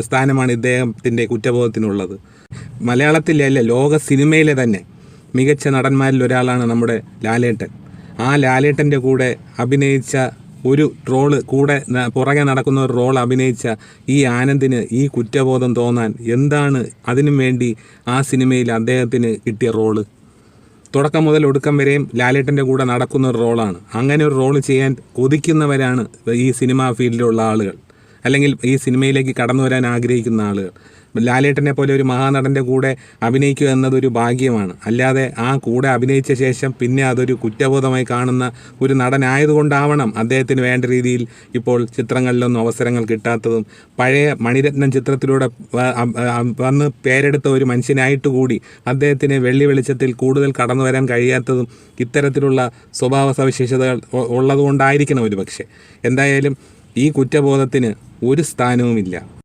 സ്ഥാനമാണ് ഇദ്ദേഹത്തിൻ്റെ കുറ്റബോധത്തിനുള്ളത്? മലയാളത്തിലല്ല, ലോക സിനിമയിലെ തന്നെ മികച്ച നടന്മാരിൽ ഒരാളാണ് നമ്മുടെ ലാലേട്ടൻ. ആ ലാലേട്ടൻ്റെ കൂടെ അഭിനയിച്ച ഒരു റോള്, കൂടെ പുറകെ നടക്കുന്ന ഒരു റോൾ അഭിനയിച്ച ഈ ആനന്ദിന് ഈ കുറ്റബോധം തോന്നാൻ എന്താണ് അതിനു വേണ്ടി ആ സിനിമയിൽ അദ്ദേഹത്തിന് കിട്ടിയ റോള്? തുടക്കം മുതൽ ഒടുക്കം വരെയും ലാലേട്ടൻ്റെ കൂടെ നടക്കുന്ന ഒരു റോളാണ്. അങ്ങനെ ഒരു റോള് ചെയ്യാൻ കൊതിക്കുന്നവരാണ് ഈ സിനിമാ ഫീൽഡിലുള്ള ആളുകൾ, അല്ലെങ്കിൽ ഈ സിനിമയിലേക്ക് കടന്നു വരാൻ ആഗ്രഹിക്കുന്ന ആളുകൾ. ലാലേട്ടനെ പോലെ ഒരു മഹാനടൻ്റെ കൂടെ അഭിനയിക്കുക എന്നതൊരു ഭാഗ്യമാണ്. അല്ലാതെ ആ കൂടെ അഭിനയിച്ച ശേഷം പിന്നെ അതൊരു കുറ്റബോധമായി കാണുന്ന ഒരു നടനായതുകൊണ്ടാവണം അദ്ദേഹത്തിന് വേണ്ട രീതിയിൽ ഇപ്പോൾ ചിത്രങ്ങളിലൊന്നും അവസരങ്ങൾ കിട്ടാത്തതും, പഴയ മണിരത്നം ചിത്രത്തിലൂടെ വന്ന് പേരെടുത്ത ഒരു മനുഷ്യനായിട്ട് കൂടി അദ്ദേഹത്തിന് വെള്ളി വെളിച്ചത്തിൽ കൂടുതൽ കടന്നു വരാൻ കഴിയാത്തതും ഇത്തരത്തിലുള്ള സ്വഭാവ സവിശേഷതകൾ ഉള്ളതുകൊണ്ടായിരിക്കണം ഒരു പക്ഷേ. എന്തായാലും ഈ കുറ്റബോധത്തിന് ഒരു സ്ഥാനവുമില്ല.